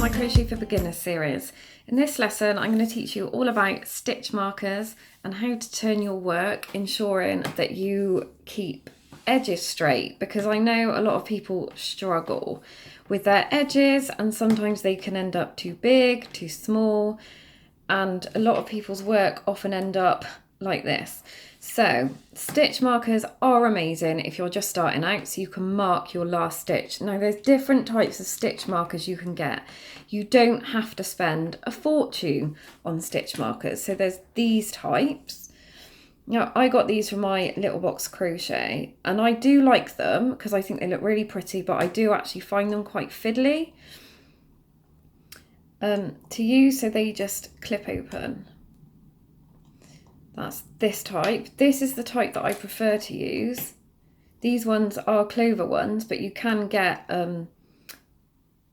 my Crochet for Beginners series. In this lesson I'm going to teach you all about stitch markers and how to turn your work, ensuring that you keep edges straight, because I know a lot of people struggle with their edges and sometimes they can end up too big, too small, and a lot of people's work often end up like this. So stitch markers are amazing if you're just starting out, so you can mark your last stitch. Now there's different types of stitch markers you can get. You don't have to spend a fortune on stitch markers. So there's these types. Now I got these from my Little Box Crochet and I do like them because I think they look really pretty, but I do actually find them quite fiddly to use, so they just clip open. That's this type. This is the type that I prefer to use. These ones are clover ones, but you can get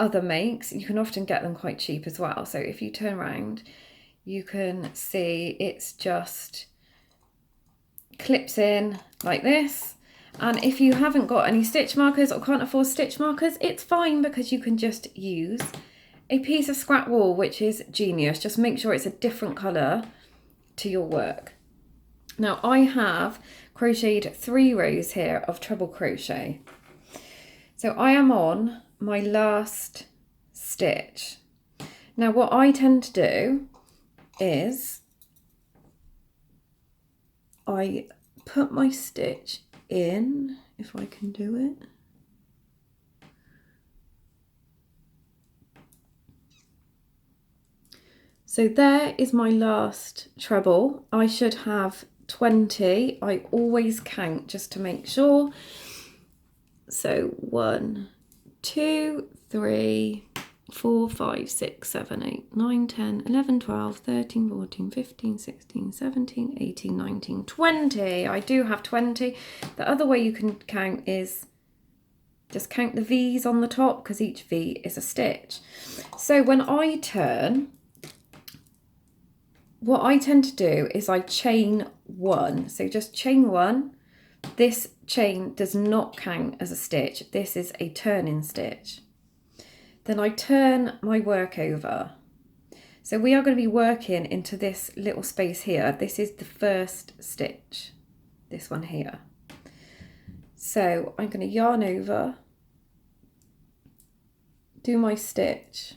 other makes. You can often get them quite cheap as well. So if you turn around, you can see it's just clips in like this. And if you haven't got any stitch markers or can't afford stitch markers, it's fine because you can just use a piece of scrap wool, which is genius. Just make sure it's a different colour to your work. Now I have crocheted 3 rows here of treble crochet. So I am on my last stitch. Now what I tend to do is I put my stitch in, if I can do it. So there is my last treble. I should have 20. I always count just to make sure. So 1, 2, 3, 4, 5, 6, 7, 8, 9, 10, 11, 12, 13, 14, 15, 16, 17, 18, 19, 20. I do have 20. The other way you can count is just count the V's on the top, because each V is a stitch. So when I turn, what I tend to do is I chain 1. So just chain 1. This chain does not count as a stitch. This is a turning stitch. Then I turn my work over. So we are going to be working into this little space here. This is the first stitch, this one here. So I'm going to yarn over, do my stitch.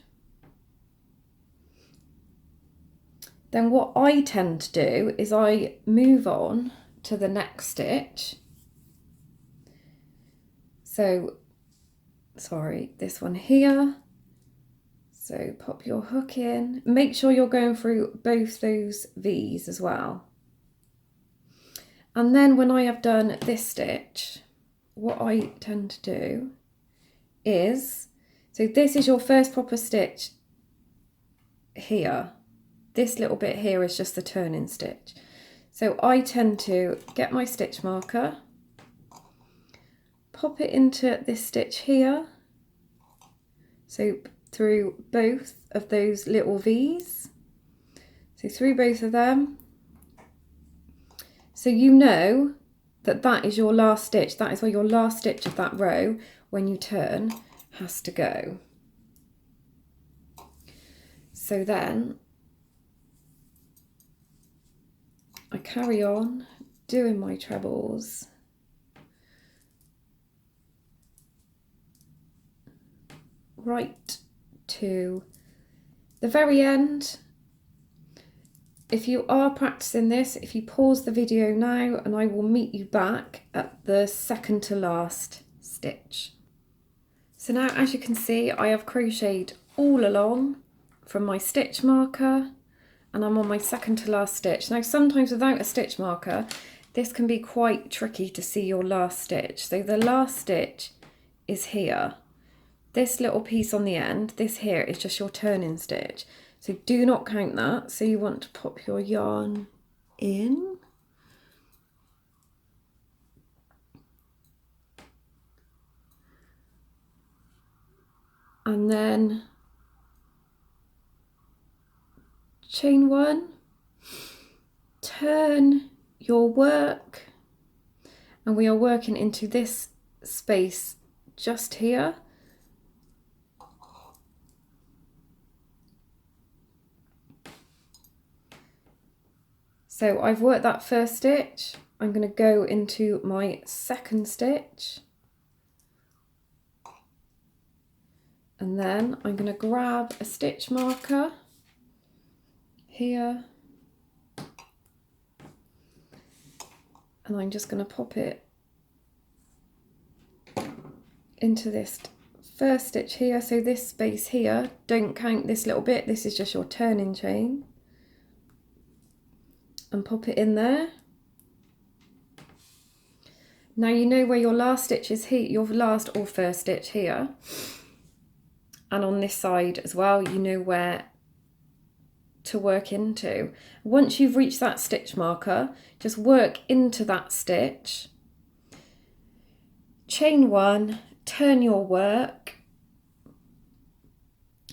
Then what I tend to do is I move on to the next stitch. So, sorry, this one here. So pop your hook in. Make sure you're going through both those V's as well. And then when I have done this stitch, what I tend to do is, so this is your first proper stitch here. This little bit here is just the turning stitch. So I tend to get my stitch marker, pop it into this stitch here. So through both of those little V's. So through both of them. So you know that that is your last stitch. That is where your last stitch of that row, when you turn, has to go. So then I carry on doing my trebles. Right to the very end. If you are practicing this, if you pause the video now, and I will meet you back at the second to last stitch. So now, as you can see, I have crocheted all along from my stitch marker, and I'm on my second to last stitch. Now sometimes without a stitch marker, this can be quite tricky to see your last stitch. So the last stitch is here. This little piece on the end, this here, is just your turning stitch. So do not count that. So you want to pop your yarn in. And then chain 1, turn your work, and we are working into this space just here. So I've worked that first stitch. I'm going to go into my second stitch. And then I'm going to grab a stitch marker here. And I'm just going to pop it into this first stitch here. So this space here, don't count this little bit. This is just your turning chain. And pop it in there. Now you know where your last stitch is here, your last or first stitch here. And on this side as well, you know where to work into. Once you've reached that stitch marker, just work into that stitch. Chain one, turn your work.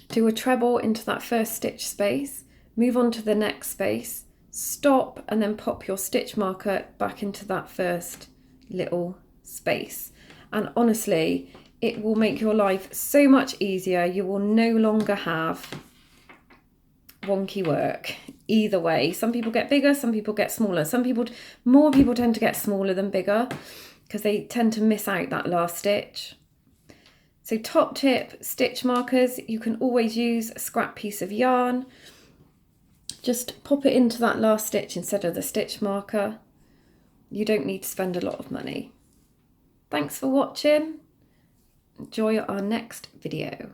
Do a treble into that first stitch space. Move on to the next space. Stop and then pop your stitch marker back into that first little space. And honestly, it will make your life so much easier. You will no longer have wonky work either way. Some people get bigger, some people get smaller. More people tend to get smaller than bigger because they tend to miss out that last stitch. So top tip, stitch markers, you can always use a scrap piece of yarn. Just pop it into that last stitch instead of the stitch marker. You don't need to spend a lot of money. Thanks for watching. Enjoy our next video.